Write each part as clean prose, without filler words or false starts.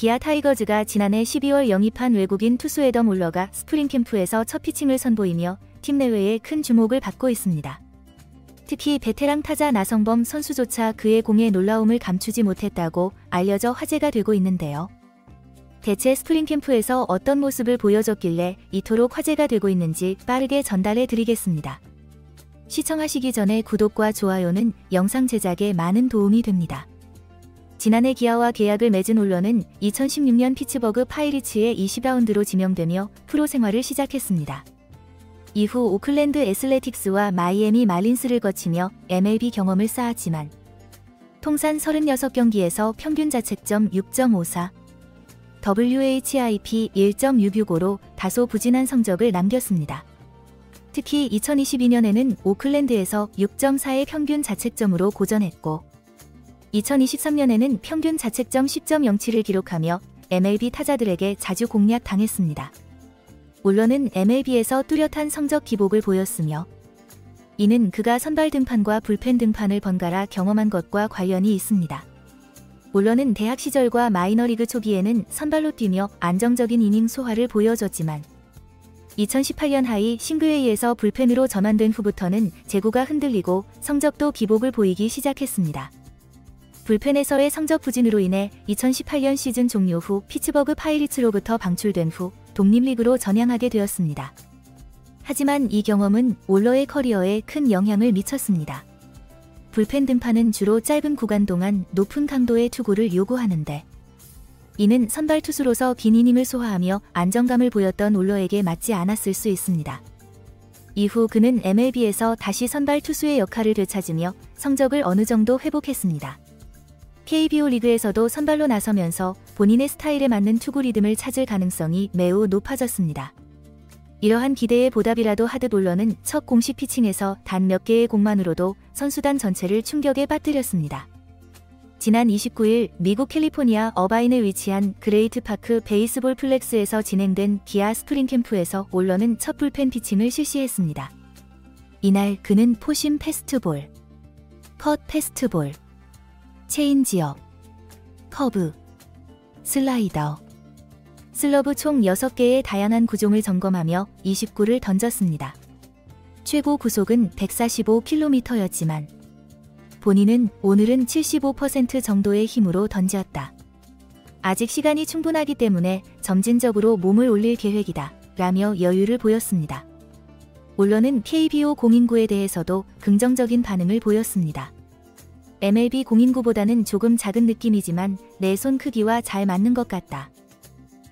기아 타이거즈가 지난해 12월 영입한 외국인 투수 애덤 올러가 스프링 캠프에서 첫 피칭을 선보이며 팀 내외에 큰 주목을 받고 있습니다. 특히 베테랑 타자 나성범 선수조차 그의 공의 놀라움을 감추지 못했다고 알려져 화제가 되고 있는데요. 대체 스프링 캠프에서 어떤 모습을 보여줬길래 이토록 화제가 되고 있는지 빠르게 전달해 드리겠습니다. 시청하시기 전에 구독과 좋아요는 영상 제작에 많은 도움이 됩니다. 지난해 기아와 계약을 맺은 올러는 2016년 피츠버그 파이리츠에 20라운드로 지명되며 프로 생활을 시작했습니다. 이후 오클랜드 애슬레틱스와 마이애미 마린스를 거치며 MLB 경험을 쌓았지만 통산 36경기에서 평균 자책점 6.54, WHIP 1.665로 다소 부진한 성적을 남겼습니다. 특히 2022년에는 오클랜드에서 6.4의 평균 자책점으로 고전했고 2023년에는 평균 자책점 10.07을 기록하며 MLB 타자들에게 자주 공략당했습니다. 올러는 MLB에서 뚜렷한 성적 기복을 보였으며 이는 그가 선발 등판과 불펜 등판을 번갈아 경험한 것과 관련이 있습니다. 올러는 대학 시절과 마이너리그 초기에는 선발로 뛰며 안정적인 이닝 소화를 보여줬지만 2018년 하이 싱글A에서 불펜으로 전환된 후부터는 제구가 흔들리고 성적도 기복을 보이기 시작했습니다. 불펜에서의 성적 부진으로 인해 2018년 시즌 종료 후 피츠버그 파이리츠로부터 방출된 후 독립리그로 전향하게 되었습니다. 하지만 이 경험은 올러의 커리어에 큰 영향을 미쳤습니다. 불펜 등판은 주로 짧은 구간 동안 높은 강도의 투구를 요구하는데 이는 선발 투수로서 긴 이닝을 소화하며 안정감을 보였던 올러에게 맞지 않았을 수 있습니다. 이후 그는 MLB에서 다시 선발 투수의 역할을 되찾으며 성적을 어느 정도 회복했습니다. KBO 리그에서도 선발로 나서면서 본인의 스타일에 맞는 투구 리듬을 찾을 가능성이 매우 높아졌습니다. 이러한 기대에 보답이라도 하듯 올러는 첫 공식 피칭에서 단 몇 개의 공만으로도 선수단 전체를 충격에 빠뜨렸습니다. 지난 29일 미국 캘리포니아 어바인에 위치한 그레이트 파크 베이스볼 플렉스에서 진행된 기아 스프링 캠프에서 올러는 첫 불펜 피칭을 실시했습니다. 이날 그는 포심 패스트볼, 컷 패스트볼, 체인지업, 커브, 슬라이더, 슬러브 총 6개의 다양한 구종을 점검하며 29를 던졌습니다. 최고 구속은 145km였지만 본인은 오늘은 75% 정도의 힘으로 던졌다. 아직 시간이 충분하기 때문에 점진적으로 몸을 올릴 계획이다 라며 여유를 보였습니다. 올러는 KBO 공인구에 대해서도 긍정적인 반응을 보였습니다. MLB 공인구보다는 조금 작은 느낌이지만 내 손 크기와 잘 맞는 것 같다.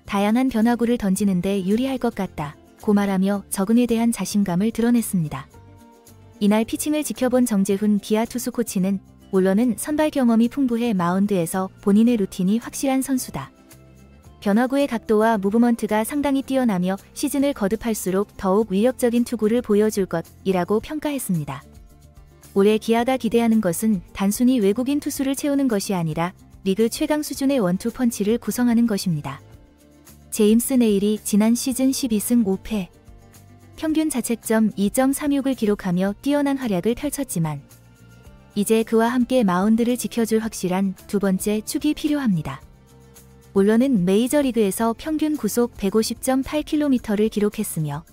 다양한 변화구를 던지는데 유리할 것 같다 고 말하며 적응에 대한 자신감을 드러냈습니다. 이날 피칭을 지켜본 정재훈 기아 투수 코치는 올러는 선발 경험이 풍부해 마운드에서 본인의 루틴이 확실한 선수다. 변화구의 각도와 무브먼트가 상당히 뛰어나며 시즌을 거듭할수록 더욱 위력적인 투구를 보여줄 것이라고 평가했습니다. 올해 기아가 기대하는 것은 단순히 외국인 투수를 채우는 것이 아니라 리그 최강 수준의 원투 펀치를 구성하는 것입니다. 제임스 네일이 지난 시즌 12승 5패, 평균 자책점 2.36을 기록하며 뛰어난 활약을 펼쳤지만 이제 그와 함께 마운드를 지켜줄 확실한 두 번째 축이 필요합니다. 올러는 메이저리그에서 평균 구속 150.8km를 기록했으며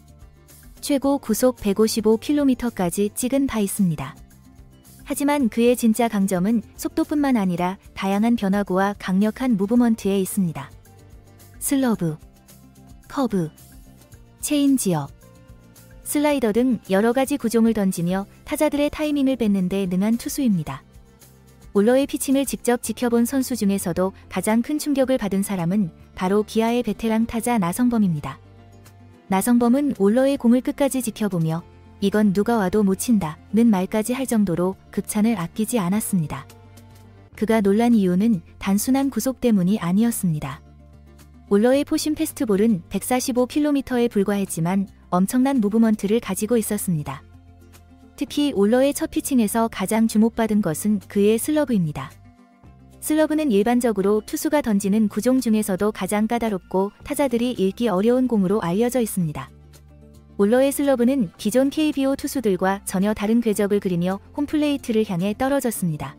최고 구속 155km까지 찍은 바 있습니다. 하지만 그의 진짜 강점은 속도뿐만 아니라 다양한 변화구와 강력한 무브먼트에 있습니다. 슬러브, 커브, 체인지업, 슬라이더 등 여러가지 구종을 던지며 타자들의 타이밍을 뺏는 데 능한 투수입니다. 올러의 피칭을 직접 지켜본 선수 중에서도 가장 큰 충격을 받은 사람은 바로 기아의 베테랑 타자 나성범입니다. 나성범은 올러의 공을 끝까지 지켜보며 이건 누가 와도 못 친다는 말까지 할 정도로 극찬을 아끼지 않았습니다. 그가 놀란 이유는 단순한 구속 때문이 아니었습니다. 올러의 포심 패스트볼은 145km에 불과했지만 엄청난 무브먼트를 가지고 있었습니다. 특히 올러의 첫 피칭에서 가장 주목받은 것은 그의 슬러브입니다. 슬러브는 일반적으로 투수가 던지는 구종 중에서도 가장 까다롭고 타자들이 읽기 어려운 공으로 알려져 있습니다. 올러의 슬러브는 기존 KBO 투수들과 전혀 다른 궤적을 그리며 홈플레이트를 향해 떨어졌습니다.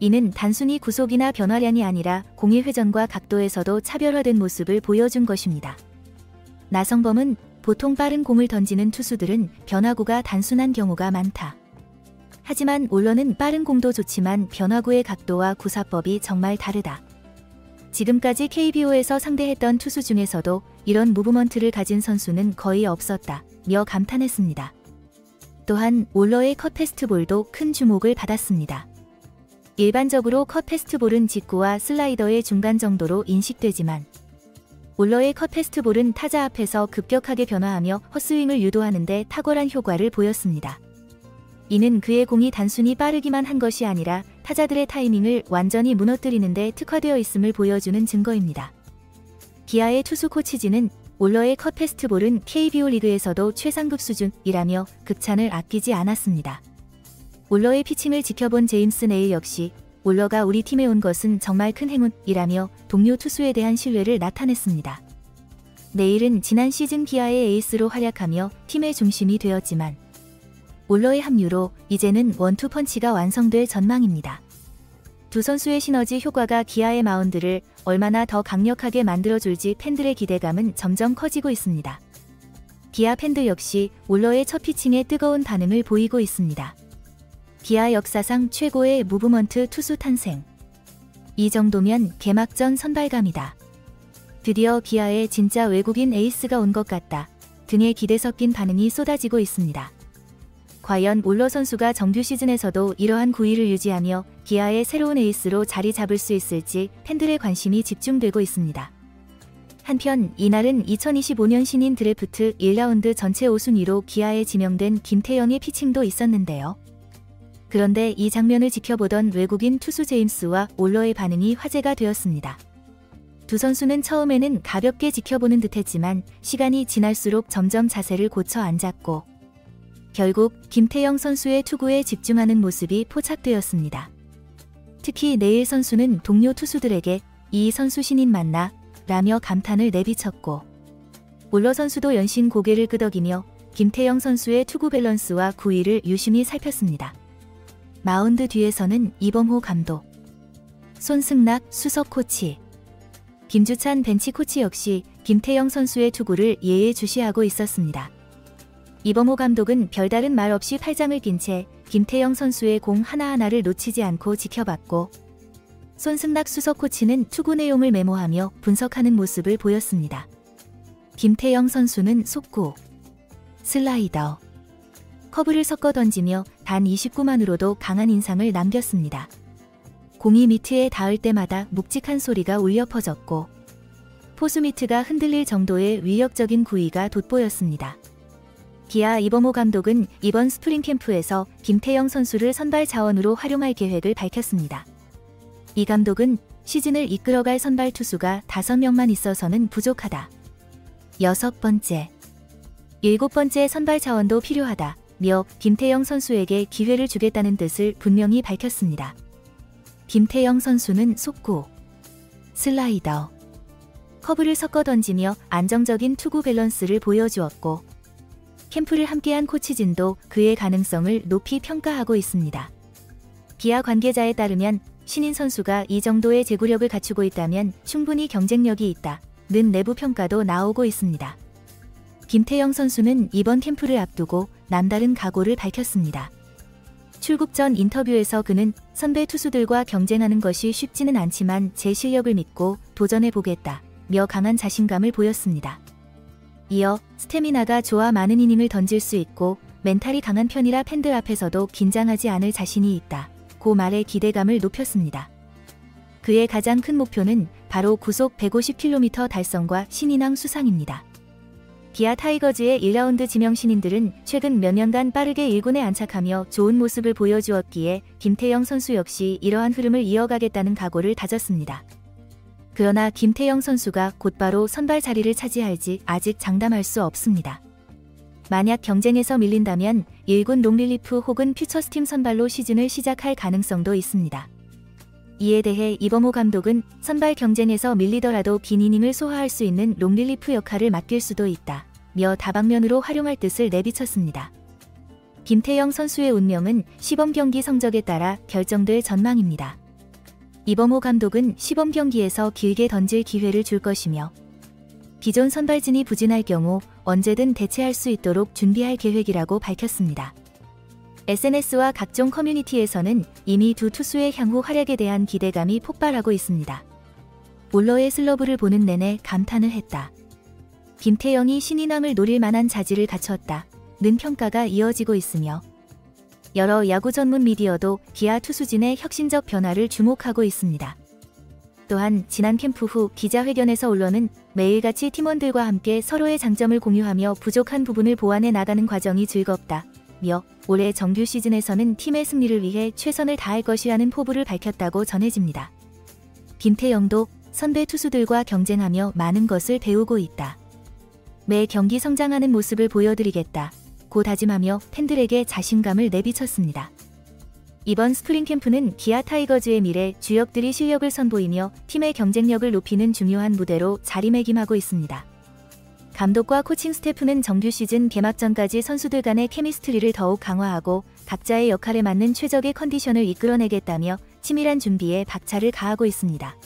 이는 단순히 구속이나 변화량이 아니라 공의 회전과 각도에서도 차별화된 모습을 보여준 것입니다. 나성범은 보통 빠른 공을 던지는 투수들은 변화구가 단순한 경우가 많다. 하지만 올러는 빠른 공도 좋지만 변화구의 각도와 구사법이 정말 다르다. 지금까지 KBO에서 상대했던 투수 중에서도 이런 무브먼트를 가진 선수는 거의 없었다 며 감탄했습니다. 또한 올러의 컷 패스트볼도 큰 주목을 받았습니다. 일반적으로 컷 패스트볼은 직구와 슬라이더의 중간 정도로 인식되지만 올러의 컷 패스트볼은 타자 앞에서 급격하게 변화하며 헛스윙을 유도하는 데 탁월한 효과를 보였습니다. 이는 그의 공이 단순히 빠르기만 한 것이 아니라 타자들의 타이밍을 완전히 무너뜨리는 데 특화되어 있음을 보여주는 증거입니다. 기아의 투수 코치진은 올러의 컷 패스트볼은 KBO 리그에서도 최상급 수준이라며 극찬을 아끼지 않았습니다. 올러의 피칭을 지켜본 제임스 네일 역시 올러가 우리 팀에 온 것은 정말 큰 행운이라며 동료 투수에 대한 신뢰를 나타냈습니다. 네일은 지난 시즌 기아의 에이스로 활약하며 팀의 중심이 되었지만 올러의 합류로 이제는 원투 펀치가 완성될 전망입니다. 두 선수의 시너지 효과가 기아의 마운드를 얼마나 더 강력하게 만들어줄지 팬들의 기대감은 점점 커지고 있습니다. 기아 팬들 역시 올러의 첫 피칭에 뜨거운 반응을 보이고 있습니다. 기아 역사상 최고의 무브먼트 투수 탄생. 이 정도면 개막전 선발감이다. 드디어 기아에 진짜 외국인 에이스가 온 것 같다 등의 기대 섞인 반응이 쏟아지고 있습니다. 과연 올러 선수가 정규 시즌에서도 이러한 구위를 유지하며 기아의 새로운 에이스로 자리 잡을 수 있을지 팬들의 관심이 집중되고 있습니다. 한편 이날은 2025년 신인 드래프트 1라운드 전체 5순위로 기아에 지명된 김태형의 피칭도 있었는데요. 그런데 이 장면을 지켜보던 외국인 투수 제임스와 올러의 반응이 화제가 되었습니다. 두 선수는 처음에는 가볍게 지켜보는 듯했지만 시간이 지날수록 점점 자세를 고쳐 앉았고 결국 김태형 선수의 투구에 집중하는 모습이 포착되었습니다. 특히 네일 선수는 동료 투수들에게 이 선수 신인 맞나? 라며 감탄을 내비쳤고 올러 선수도 연신 고개를 끄덕이며 김태형 선수의 투구 밸런스와 구위를 유심히 살폈습니다. 마운드 뒤에서는 이범호 감독, 손승락 수석 코치, 김주찬 벤치 코치 역시 김태형 선수의 투구를 예의주시하고 있었습니다. 이범호 감독은 별다른 말 없이 팔짱을 낀 채 김태형 선수의 공 하나하나를 놓치지 않고 지켜봤고 손승락 수석 코치는 투구 내용을 메모하며 분석하는 모습을 보였습니다. 김태형 선수는 속구, 슬라이더, 커브를 섞어 던지며 단 29만으로도 강한 인상을 남겼습니다. 공이 미트에 닿을 때마다 묵직한 소리가 울려 퍼졌고 포수 미트가 흔들릴 정도의 위력적인 구위가 돋보였습니다. 기아 이범호 감독은 이번 스프링 캠프에서 김태형 선수를 선발 자원으로 활용할 계획을 밝혔습니다. 이 감독은 시즌을 이끌어갈 선발 투수가 5명만 있어서는 부족하다. 6번째, 7번째 선발 자원도 필요하다. 며 김태형 선수에게 기회를 주겠다는 뜻을 분명히 밝혔습니다. 김태형 선수는 속구, 슬라이더, 커브를 섞어 던지며 안정적인 투구 밸런스를 보여주었고 캠프를 함께한 코치진도 그의 가능성을 높이 평가하고 있습니다. 기아 관계자에 따르면 신인 선수가 이 정도의 제구력을 갖추고 있다면 충분히 경쟁력이 있다는 내부 평가도 나오고 있습니다. 김태형 선수는 이번 캠프를 앞두고 남다른 각오를 밝혔습니다. 출국 전 인터뷰에서 그는 선배 투수들과 경쟁하는 것이 쉽지는 않지만 제 실력을 믿고 도전해보겠다며 강한 자신감을 보였습니다. 이어 스태미나가 좋아 많은 이닝을 던질 수 있고 멘탈이 강한 편이라 팬들 앞에서도 긴장하지 않을 자신이 있다고 말해 기대감을 높였습니다. 그의 가장 큰 목표는 바로 구속 150km 달성과 신인왕 수상입니다. 기아 타이거즈의 1라운드 지명 신인들은 최근 몇 년간 빠르게 1군에 안착하며 좋은 모습을 보여주었기에 김태형 선수 역시 이러한 흐름을 이어가겠다는 각오를 다졌습니다. 그러나 김태형 선수가 곧바로 선발 자리를 차지할지 아직 장담할 수 없습니다. 만약 경쟁에서 밀린다면 1군 롱릴리프 혹은 퓨처스팀 선발로 시즌을 시작할 가능성도 있습니다. 이에 대해 이범호 감독은 선발 경쟁에서 밀리더라도 빈 이닝을 소화할 수 있는 롱릴리프 역할을 맡길 수도 있다며 다방면으로 활용할 뜻을 내비쳤습니다. 김태형 선수의 운명은 시범 경기 성적에 따라 결정될 전망입니다. 이범호 감독은 시범 경기에서 길게 던질 기회를 줄 것이며 기존 선발진이 부진할 경우 언제든 대체할 수 있도록 준비할 계획이라고 밝혔습니다. SNS와 각종 커뮤니티에서는 이미 두 투수의 향후 활약에 대한 기대감이 폭발하고 있습니다. 올러의 슬러브를 보는 내내 감탄을 했다. 김태형이 신인왕을 노릴 만한 자질을 갖췄다. 는 평가가 이어지고 있으며 여러 야구 전문 미디어도 기아 투수진의 혁신적 변화를 주목하고 있습니다. 또한 지난 캠프 후 기자회견에서 올러는 매일같이 팀원들과 함께 서로의 장점을 공유하며 부족한 부분을 보완해 나가는 과정이 즐겁다며 올해 정규 시즌에서는 팀의 승리를 위해 최선을 다할 것이라는 포부를 밝혔다고 전해집니다. 김태형도 선배 투수들과 경쟁하며 많은 것을 배우고 있다. 매 경기 성장하는 모습을 보여드리겠다. 고 다짐하며 팬들에게 자신감을 내비쳤습니다. 이번 스프링 캠프는 기아 타이거즈의 미래 주역들이 실력을 선보이며 팀의 경쟁력을 높이는 중요한 무대로 자리매김하고 있습니다. 감독과 코칭 스태프는 정규 시즌 개막 전까지 선수들 간의 케미스트리를 더욱 강화하고 각자의 역할에 맞는 최적의 컨디션을 이끌어내겠다며 치밀한 준비에 박차를 가하고 있습니다.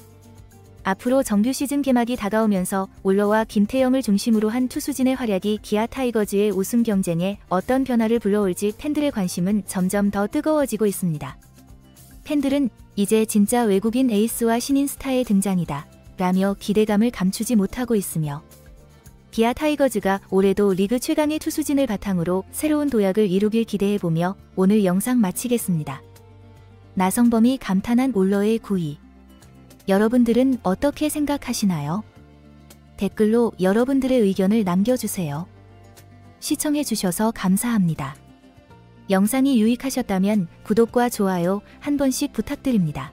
앞으로 정규 시즌 개막이 다가오면서 올러와 김태형을 중심으로 한 투수진의 활약이 기아 타이거즈의 우승 경쟁에 어떤 변화를 불러올지 팬들의 관심은 점점 더 뜨거워지고 있습니다. 팬들은 이제 진짜 외국인 에이스와 신인 스타의 등장이다 라며 기대감을 감추지 못하고 있으며 기아 타이거즈가 올해도 리그 최강의 투수진을 바탕으로 새로운 도약을 이루길 기대해보며 오늘 영상 마치겠습니다. 나성범이 감탄한 올러의 9위. 여러분들은 어떻게 생각하시나요? 댓글로 여러분들의 의견을 남겨주세요. 시청해주셔서 감사합니다. 영상이 유익하셨다면 구독과 좋아요 한 번씩 부탁드립니다.